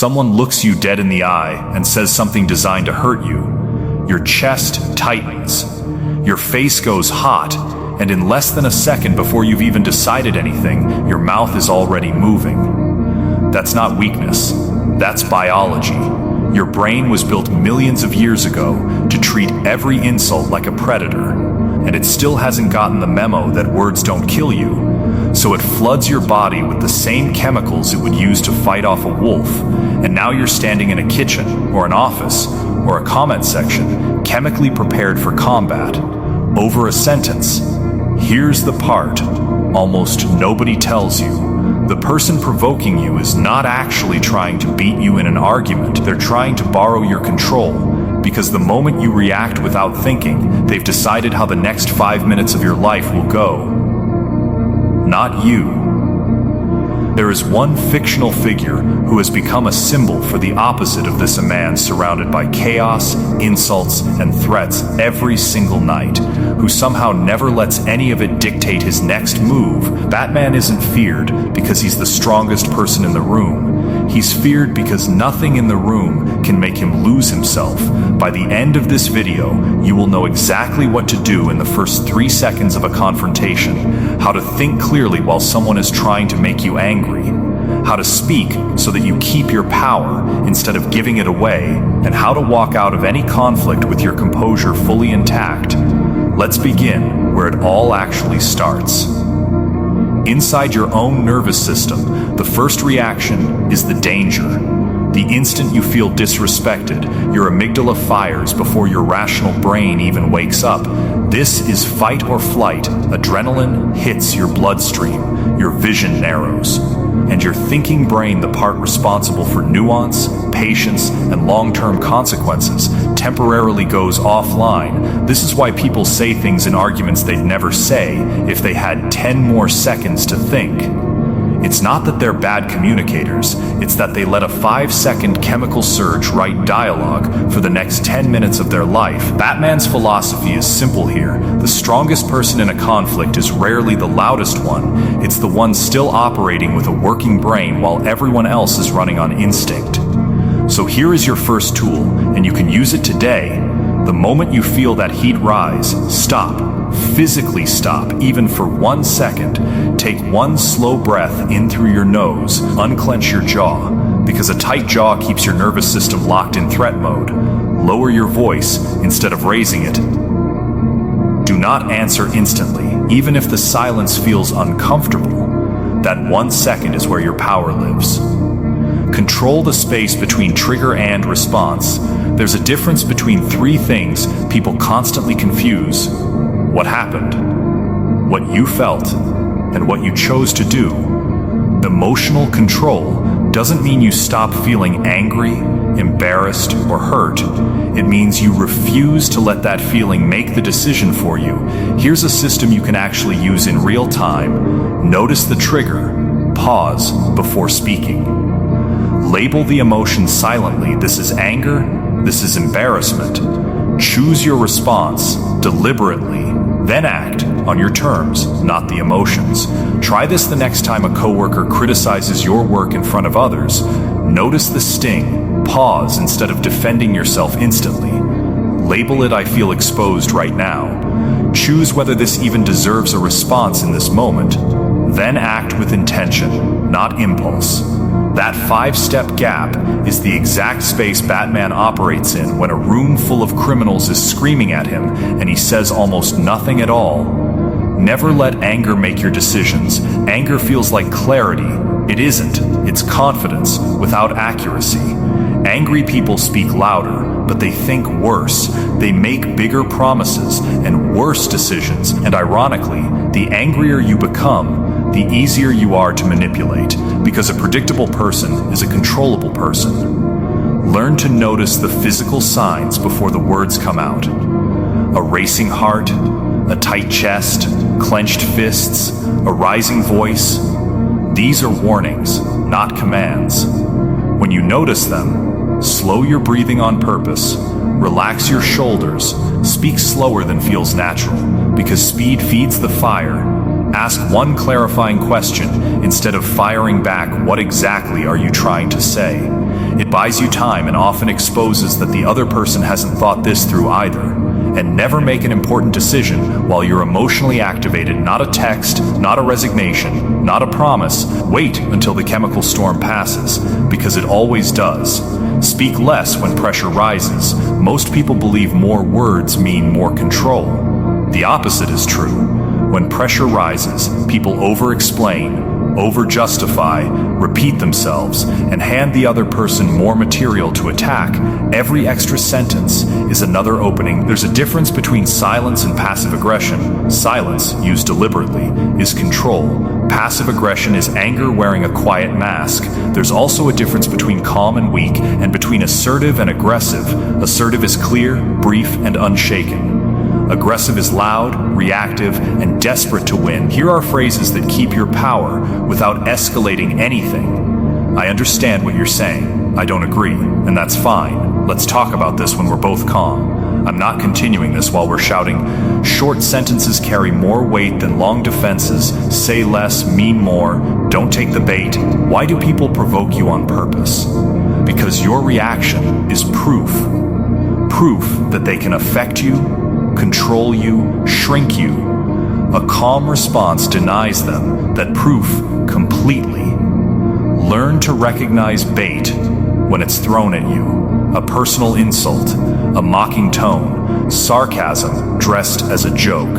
Someone looks you dead in the eye and says something designed to hurt you. Your chest tightens. Your face goes hot, and in less than a second before you've even decided anything, your mouth is already moving. That's not weakness. That's biology. Your brain was built millions of years ago to treat every insult like a predator, and it still hasn't gotten the memo that words don't kill you. So it floods your body with the same chemicals it would use to fight off a wolf, and now you're standing in a kitchen, or an office, or a comment section, chemically prepared for combat, over a sentence. Here's the part almost nobody tells you. The person provoking you is not actually trying to beat you in an argument. They're trying to borrow your control, because the moment you react without thinking, they've decided how the next 5 minutes of your life will go. Not you. There is one fictional figure who has become a symbol for the opposite of this, a man surrounded by chaos, insults, and threats every single night, who somehow never lets any of it dictate his next move. Batman isn't feared because he's the strongest person in the room. He's feared because nothing in the room can make him lose himself. By the end of this video, you will know exactly what to do in the first 3 seconds of a confrontation, how to think clearly while someone is trying to make you angry, how to speak so that you keep your power instead of giving it away, and how to walk out of any conflict with your composure fully intact. Let's begin where it all actually starts. Inside your own nervous system, the first reaction is the danger. The instant you feel disrespected, your amygdala fires before your rational brain even wakes up. This is fight or flight. Adrenaline hits your bloodstream, your vision narrows, and your thinking brain, the part responsible for nuance, patience, and long-term consequences, temporarily goes offline. This is why people say things in arguments they'd never say if they had 10 more seconds to think. It's not that they're bad communicators, it's that they let a 5-second chemical surge write dialogue for the next 10 minutes of their life. Batman's philosophy is simple here. The strongest person in a conflict is rarely the loudest one. It's the one still operating with a working brain while everyone else is running on instinct. So here is your first tool, and you can use it today. The moment you feel that heat rise, stop. Physically stop, even for 1 second. Take one slow breath in through your nose, unclench your jaw, because a tight jaw keeps your nervous system locked in threat mode. Lower your voice instead of raising it. Do not answer instantly, even if the silence feels uncomfortable. That 1 second is where your power lives. Control the space between trigger and response. There's a difference between 3 things people constantly confuse: what happened, what you felt, and what you chose to do. Emotional control doesn't mean you stop feeling angry, embarrassed, or hurt. It means you refuse to let that feeling make the decision for you. Here's a system you can actually use in real time. Notice the trigger. Pause before speaking. Label the emotion silently. This is anger. This is embarrassment. Choose your response deliberately. Then act on your terms, not the emotions. Try this the next time a coworker criticizes your work in front of others. Notice the sting. Pause instead of defending yourself instantly. Label it, I feel exposed right now. Choose whether this even deserves a response in this moment. Then act with intention, not impulse. That 5-step gap is the exact space Batman operates in when a room full of criminals is screaming at him and he says almost nothing at all. Never let anger make your decisions. Anger feels like clarity. It isn't. It's confidence without accuracy. Angry people speak louder, but they think worse. They make bigger promises and worse decisions. And ironically, the angrier you become, the easier you are to manipulate, because a predictable person is a controllable person. Learn to notice the physical signs before the words come out. A racing heart, a tight chest, clenched fists, a rising voice. These are warnings, not commands. When you notice them, slow your breathing on purpose, relax your shoulders, speak slower than feels natural, because speed feeds the fire. Ask one clarifying question instead of firing back, what exactly are you trying to say? It buys you time and often exposes that the other person hasn't thought this through either. And never make an important decision while you're emotionally activated. Not a text, not a resignation, not a promise. Wait until the chemical storm passes, because it always does. Speak less when pressure rises. Most people believe more words mean more control. The opposite is true. When pressure rises, people over-explain, over-justify, repeat themselves, and hand the other person more material to attack. Every extra sentence is another opening. There's a difference between silence and passive aggression. Silence, used deliberately, is control. Passive aggression is anger wearing a quiet mask. There's also a difference between calm and weak, and between assertive and aggressive. Assertive is clear, brief, and unshaken. Aggressive is loud, reactive, and desperate to win. Here are phrases that keep your power without escalating anything. I understand what you're saying. I don't agree, and that's fine. Let's talk about this when we're both calm. I'm not continuing this while we're shouting. Short sentences carry more weight than long defenses. Say less, mean more. Don't take the bait. Why do people provoke you on purpose? Because your reaction is proof. Proof that they can affect you, control you, shrink you. A calm response denies them that proof completely. Learn to recognize bait when it's thrown at you. A personal insult, a mocking tone, sarcasm dressed as a joke,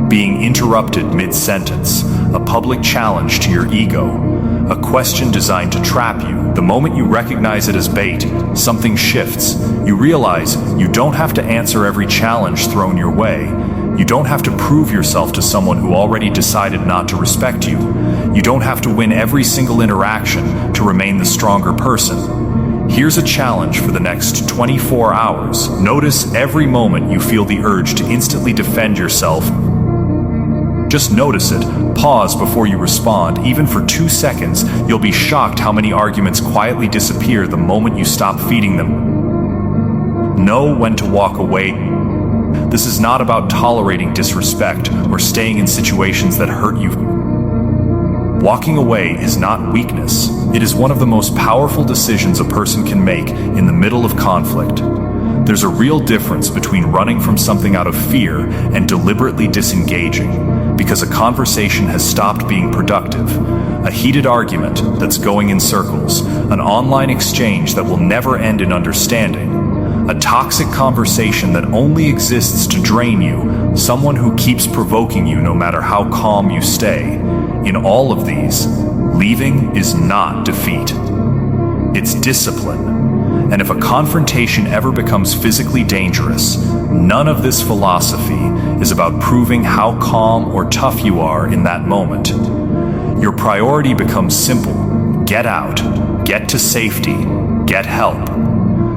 being interrupted mid-sentence, a public challenge to your ego, a question designed to trap you. The moment you recognize it as bait, something shifts. You realize you don't have to answer every challenge thrown your way. You don't have to prove yourself to someone who already decided not to respect you. You don't have to win every single interaction to remain the stronger person. Here's a challenge for the next 24 hours. Notice every moment you feel the urge to instantly defend yourself. Just notice it. Pause before you respond. Even for 2 seconds, you'll be shocked how many arguments quietly disappear the moment you stop feeding them. Know when to walk away. This is not about tolerating disrespect or staying in situations that hurt you. Walking away is not weakness. It is one of the most powerful decisions a person can make in the middle of conflict. There's a real difference between running from something out of fear and deliberately disengaging, because a conversation has stopped being productive, a heated argument that's going in circles, an online exchange that will never end in understanding, a toxic conversation that only exists to drain you, someone who keeps provoking you no matter how calm you stay. In all of these, leaving is not defeat. It's discipline. And if a confrontation ever becomes physically dangerous, none of this philosophy is about proving how calm or tough you are in that moment. Your priority becomes simple. Get out, get to safety, get help.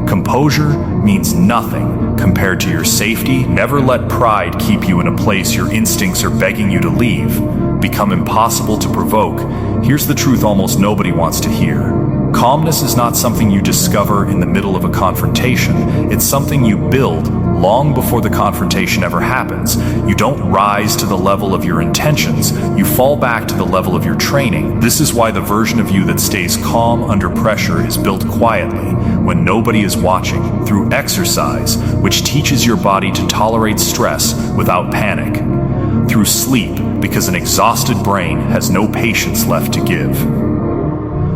Composure means nothing compared to your safety. Never let pride keep you in a place your instincts are begging you to leave. Become impossible to provoke. Here's the truth almost nobody wants to hear. Calmness is not something you discover in the middle of a confrontation. It's something you build long before the confrontation ever happens. You don't rise to the level of your intentions. You fall back to the level of your training. This is why the version of you that stays calm under pressure is built quietly, when nobody is watching, through exercise, which teaches your body to tolerate stress without panic, through sleep, because an exhausted brain has no patience left to give,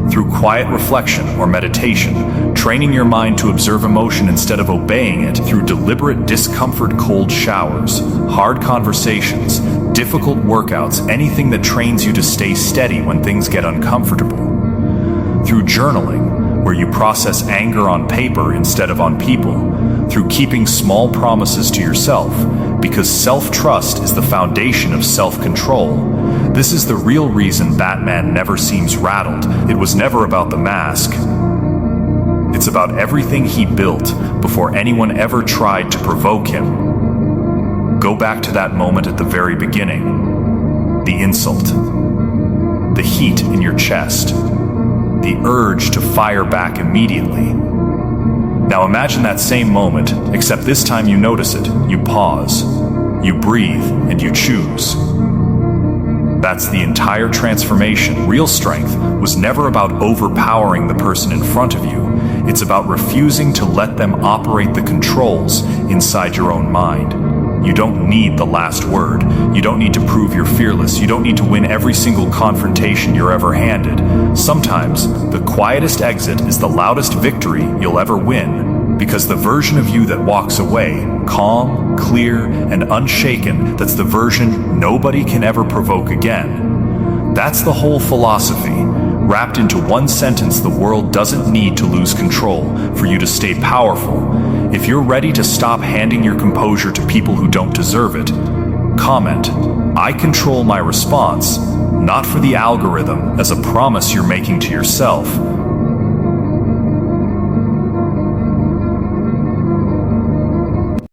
through quiet reflection or meditation, training your mind to observe emotion instead of obeying it, through deliberate discomfort, cold showers, hard conversations, difficult workouts, anything that trains you to stay steady when things get uncomfortable, through journaling, where you process anger on paper instead of on people, through keeping small promises to yourself, because self-trust is the foundation of self-control. This is the real reason Batman never seems rattled. It was never about the mask. It's about everything he built before anyone ever tried to provoke him. Go back to that moment at the very beginning. The insult. The heat in your chest. The urge to fire back immediately. Now imagine that same moment, except this time you notice it. You pause. You breathe, and you choose. That's the entire transformation. Real strength was never about overpowering the person in front of you. It's about refusing to let them operate the controls inside your own mind. You don't need the last word. You don't need to prove you're fearless. You don't need to win every single confrontation you're ever handed. Sometimes, the quietest exit is the loudest victory you'll ever win, because the version of you that walks away, calm, clear, and unshaken, that's the version nobody can ever provoke again. That's the whole philosophy. Wrapped into one sentence: the world doesn't need to lose control for you to stay powerful. If you're ready to stop handing your composure to people who don't deserve it, comment, "I control my response," not for the algorithm, as a promise you're making to yourself,